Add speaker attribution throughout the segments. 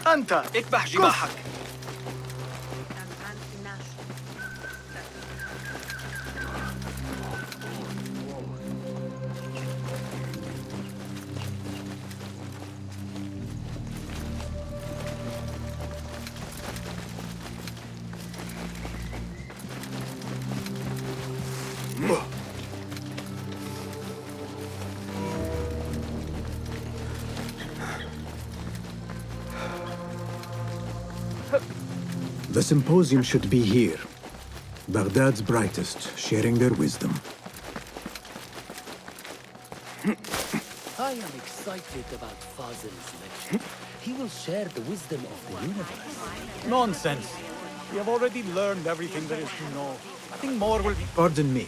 Speaker 1: أنت اكبح جماحك.
Speaker 2: The symposium should be here. Baghdad's brightest, sharing their wisdom.
Speaker 3: I am excited about Fazil's lecture. He will share the wisdom of the universe.
Speaker 4: Nonsense. We have already learned everything there is to know. I think more will be...
Speaker 2: Pardon me.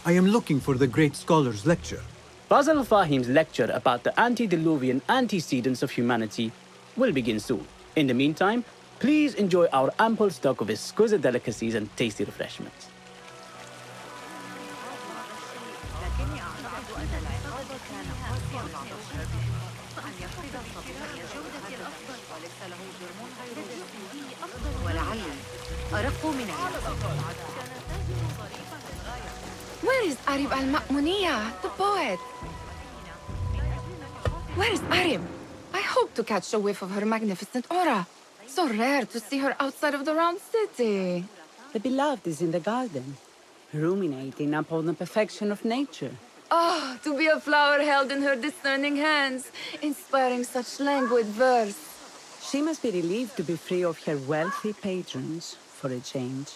Speaker 2: I am looking for the great scholar's lecture.
Speaker 5: Fazil Fahim's lecture about the antediluvian antecedents of humanity will begin soon. In the meantime, please enjoy our ample stock of exquisite delicacies and tasty refreshments.
Speaker 6: Where is Arib al-Ma'muniya, the poet? Where is Arib? I hope to catch a whiff of her magnificent aura. So rare to see her outside of the round city.
Speaker 7: The beloved is in the garden, ruminating upon the perfection of nature.
Speaker 6: Oh, to be a flower held in her discerning hands, inspiring such languid verse.
Speaker 7: She must be relieved to be free of her wealthy patrons, for a change.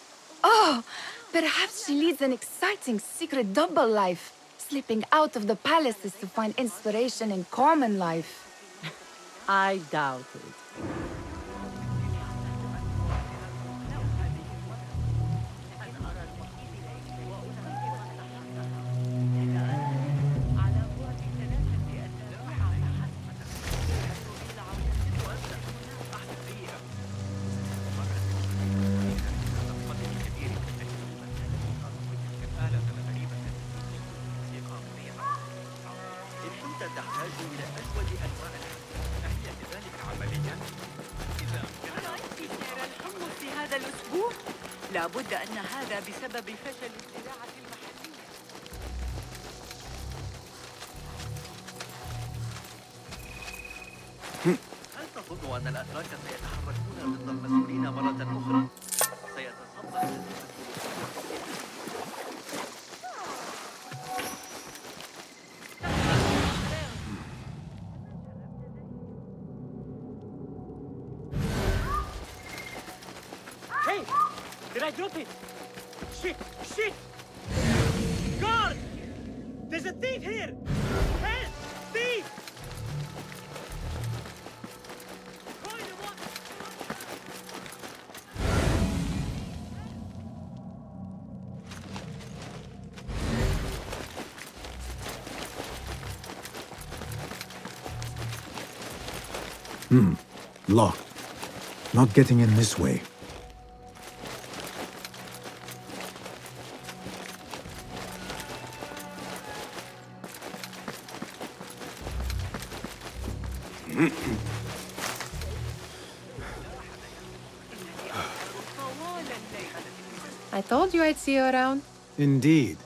Speaker 6: Oh, perhaps she leads an exciting secret double life, slipping out of the palaces to find inspiration in common life.
Speaker 7: I doubt it.
Speaker 8: لابد أن هذا بسبب فشل الزراعة المحلية.
Speaker 1: هل تظن أن الأتراك سيتحركون ضد المسؤولين مرة أخرى؟ سيتصدر
Speaker 4: Did I drop it? Shit! Shit! Guard! There's a thief here! Help! Thief!
Speaker 2: Locked. Not getting in this way.
Speaker 9: I told you I'd see you around.
Speaker 2: Indeed.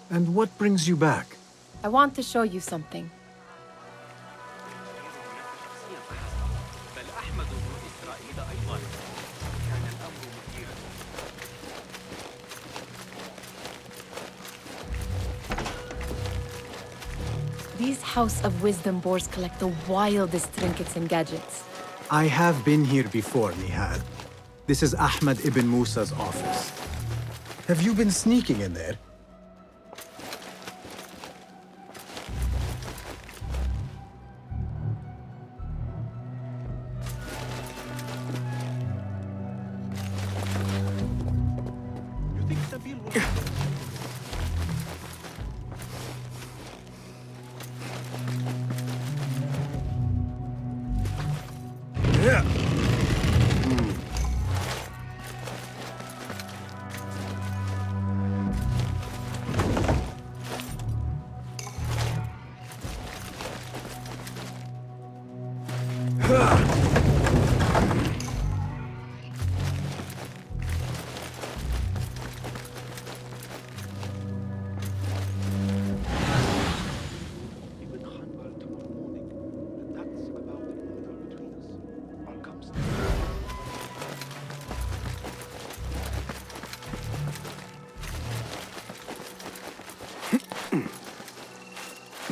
Speaker 2: And what brings you back?
Speaker 9: I want to show you something. These House of Wisdom boars collect the wildest trinkets and gadgets.
Speaker 2: I have been here before, Nihal. This is Ahmad ibn Musa's office. Have you been sneaking in there?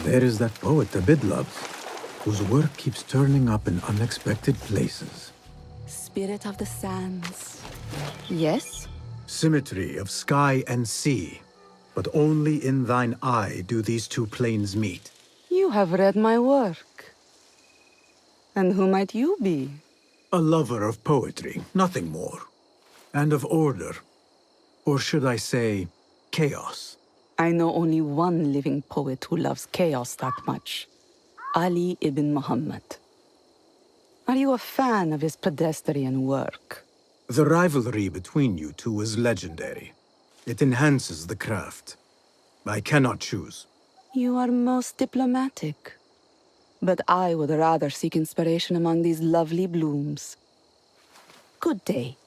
Speaker 2: There is that poet Abid loves, whose work keeps turning up in unexpected places.
Speaker 7: Spirit of the sands.
Speaker 6: Yes?
Speaker 2: Symmetry of sky and sea, but only in thine eye do these two planes meet.
Speaker 7: You have read my work. And who might you be?
Speaker 2: A lover of poetry, nothing more. And of order. Or should I say, chaos.
Speaker 7: I know only one living poet who loves chaos that much. Ali ibn Muhammad. Are you a fan of his pedestrian work?
Speaker 2: The rivalry between you two is legendary. It enhances the craft. I cannot choose.
Speaker 7: You are most diplomatic. But I would rather seek inspiration among these lovely blooms. Good day.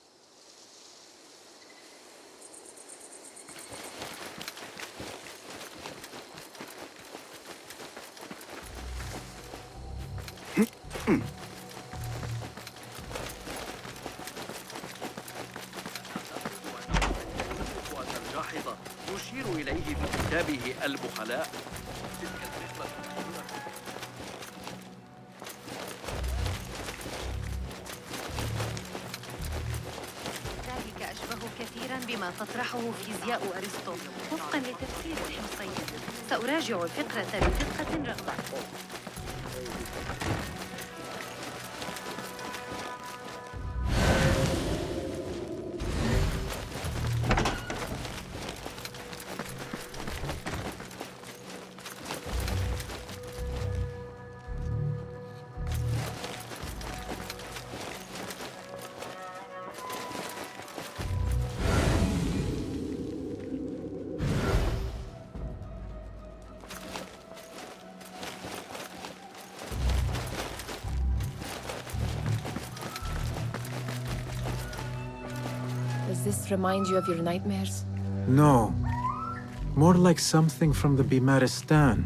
Speaker 1: الجاحظة يشير إليه في كتابه البخلاء. تلك النسبة
Speaker 8: ذلك أشبه كثيرا بما تطرحه فيزياء أرسطو وفقا لتفسير الحمصي. سأراجع الفكرة بدقة رغم
Speaker 9: Does this remind you of your nightmares?
Speaker 2: No. More like something from the Bimaristan.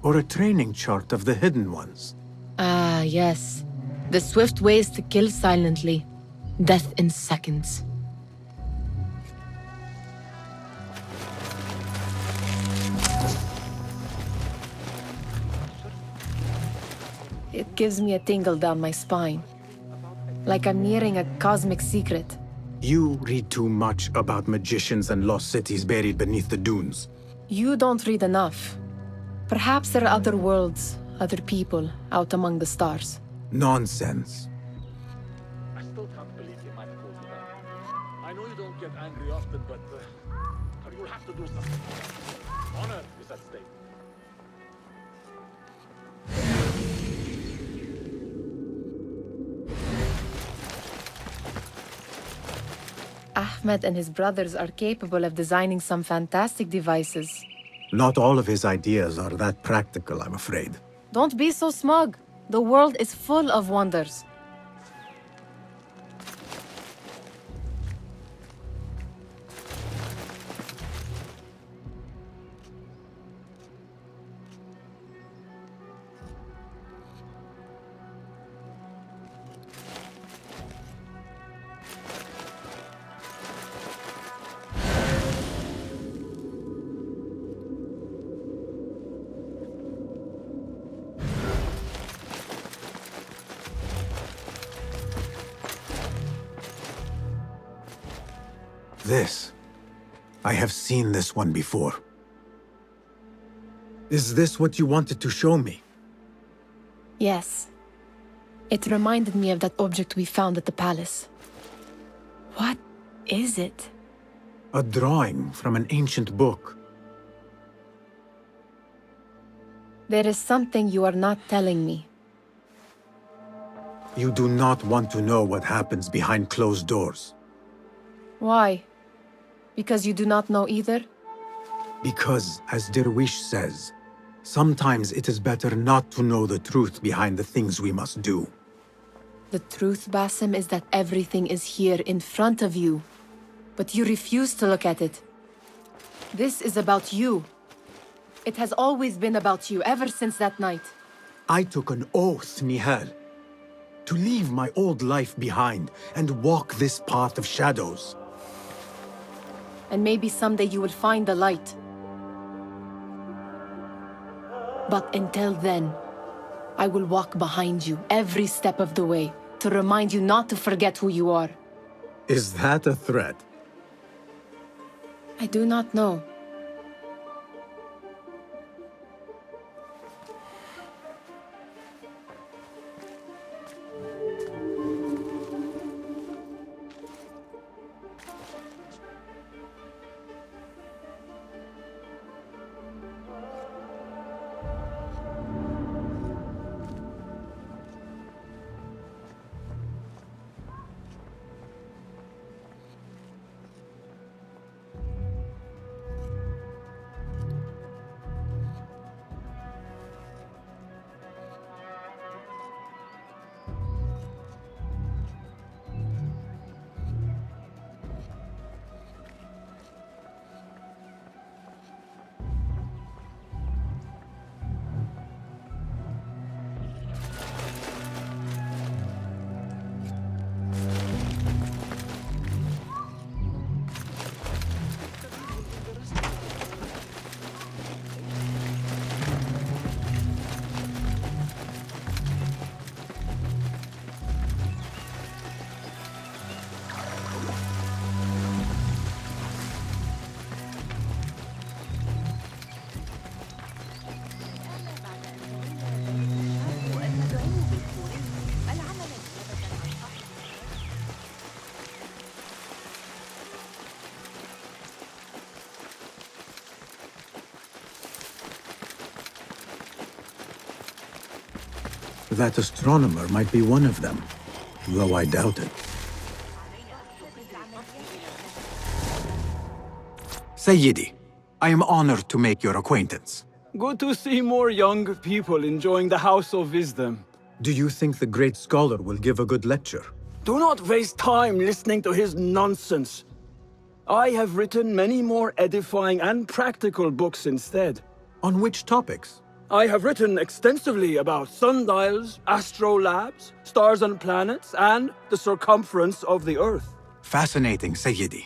Speaker 2: Or a training chart of the Hidden Ones.
Speaker 9: Ah, yes. The swift ways to kill silently. Death in seconds. It gives me a tingle down my spine. Like I'm nearing a cosmic secret.
Speaker 2: You read too much about magicians and lost cities buried beneath the dunes.
Speaker 9: You don't read enough. Perhaps there are other worlds, other people, out among the stars.
Speaker 2: Nonsense.
Speaker 10: I still can't believe you might have pulled it out. I know you don't get angry often, but you'll have to do something. Honor is at stake.
Speaker 9: Ahmad and his brothers are capable of designing some fantastic devices.
Speaker 2: Not all of his ideas are that practical, I'm afraid.
Speaker 9: Don't be so smug. The world is full of wonders.
Speaker 2: This. I have seen this one before. Is this what you wanted to show me?
Speaker 9: Yes. It reminded me of that object we found at the palace. What is it?
Speaker 2: A drawing from an ancient book.
Speaker 9: There is something you are not telling me.
Speaker 2: You do not want to know what happens behind closed doors.
Speaker 9: Why? Because you do not know either?
Speaker 2: Because, as Derwish says, sometimes it is better not to know the truth behind the things we must do.
Speaker 9: The truth, Basim, is that everything is here in front of you. But you refuse to look at it. This is about you. It has always been about you, ever since that night.
Speaker 2: I took an oath, Nihal, to leave my old life behind and walk this path of shadows.
Speaker 9: And maybe someday you will find the light. But until then, I will walk behind you every step of the way to remind you not to forget who you are.
Speaker 2: Is that a threat?
Speaker 9: I do not know.
Speaker 2: That astronomer might be one of them, though I doubt it. Sayyidi, I am honored to make your acquaintance.
Speaker 5: Good to see more young people enjoying the House of Wisdom.
Speaker 2: Do you think the great scholar will give a good lecture?
Speaker 5: Do not waste time listening to his nonsense. I have written many more edifying and practical books instead.
Speaker 2: On which topics?
Speaker 5: I have written extensively about sundials, astrolabes, stars and planets, and the circumference of the Earth.
Speaker 2: Fascinating, Sayyidi.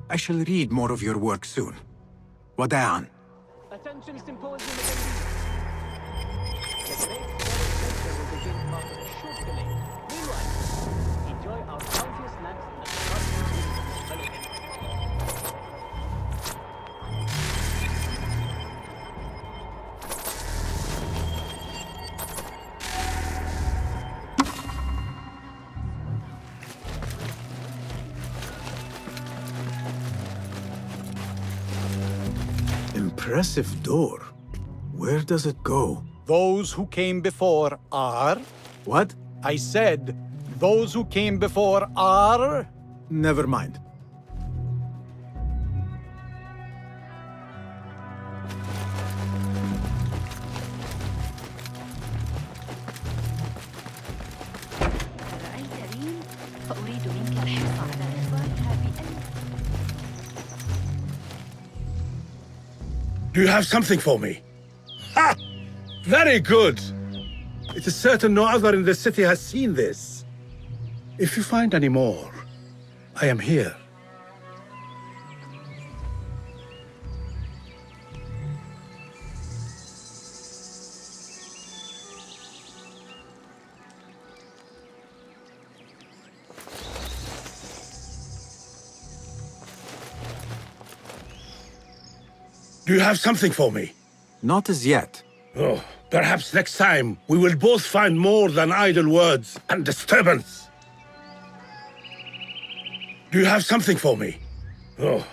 Speaker 2: I shall read more of your work soon. Wada'an.
Speaker 5: Attention Symposium attendees. The Great Lecture will begin after a short delay. Meanwhile, enjoy our bounty snacks in the department.
Speaker 2: Impressive door. Where does it go?
Speaker 11: Those who came before are...
Speaker 2: What?
Speaker 11: I said, those who came before are...
Speaker 2: Never mind.
Speaker 8: رأيت ريم فأريد منك الحرص على إخبارها بأن
Speaker 12: Do you have something for me? Ha! Very good! It is certain no other in the city has seen this. If you find any more, I am here. Do you have something for me?
Speaker 2: Not as yet.
Speaker 12: Oh, perhaps next time we will both find more than idle words and disturbance. Do you have something for me? Oh,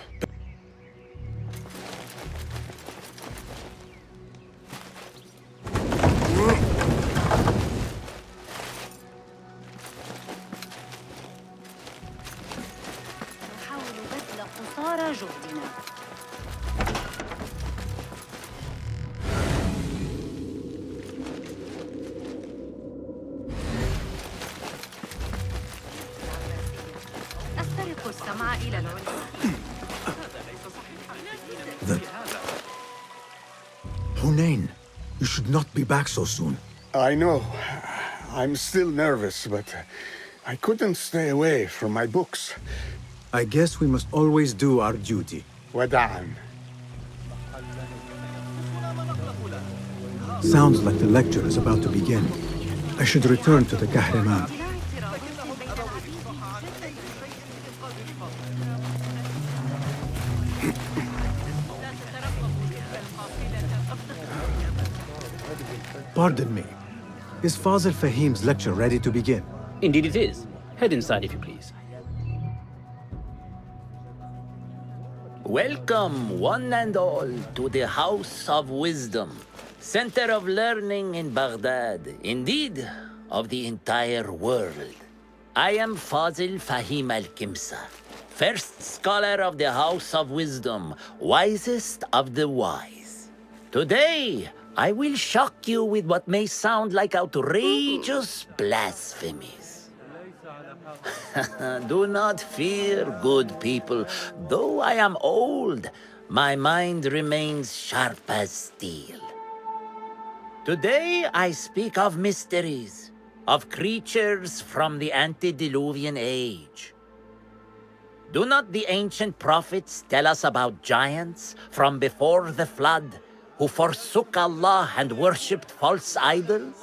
Speaker 2: that... Hunain, you should not be back so soon.
Speaker 12: I know. I'm still nervous, but I couldn't stay away from my books.
Speaker 2: I guess we must always do our duty.
Speaker 12: Wada'an.
Speaker 2: Sounds like the lecture is about to begin. I should return to the Kahraman. Pardon me. Is Fazil Fahim's lecture ready to begin?
Speaker 5: Indeed it is. Head inside if you please.
Speaker 13: Welcome, one and all, to the House of Wisdom, center of learning in Baghdad, indeed, of the entire world. I am Fazil Fahim al-Kimsa, first scholar of the House of Wisdom, wisest of the wise. Today, I will shock you with what may sound like outrageous blasphemies. Do not fear, good people. Though I am old, my mind remains sharp as steel. Today I speak of mysteries, of creatures from the antediluvian age. Do not the ancient prophets tell us about giants from before the flood who forsook Allah and worshipped false idols?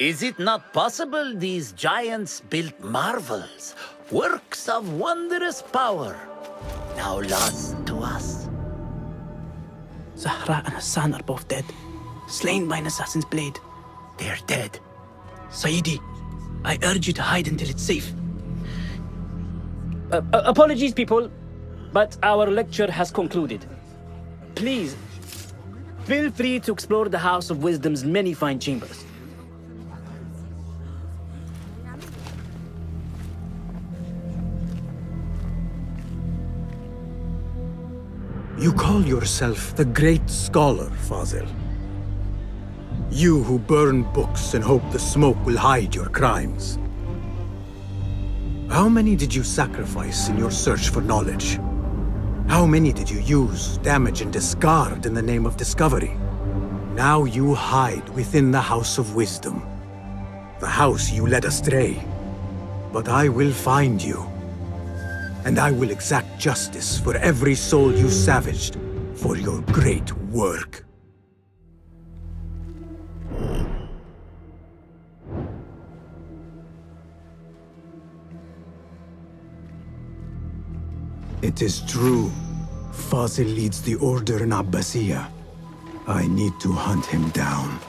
Speaker 13: Is it not possible these giants built marvels, works of wondrous power, now lost to us?
Speaker 5: Zahra and Hassan are both dead, slain by an assassin's blade.
Speaker 13: They're dead.
Speaker 5: Sayyidi, I urge you to hide until it's safe. Apologies, people, but our lecture has concluded. Please, feel free to explore the House of Wisdom's many fine chambers.
Speaker 2: You call yourself the Great Scholar, Fazil. You who burn books and hope the smoke will hide your crimes. How many did you sacrifice in your search for knowledge? How many did you use, damage, and discard in the name of discovery? Now you hide within the House of Wisdom. The house you led astray. But I will find you. And I will exact justice for every soul you savaged for your great work. It is true. Fazil leads the order in Abbasiyah. I need to hunt him down.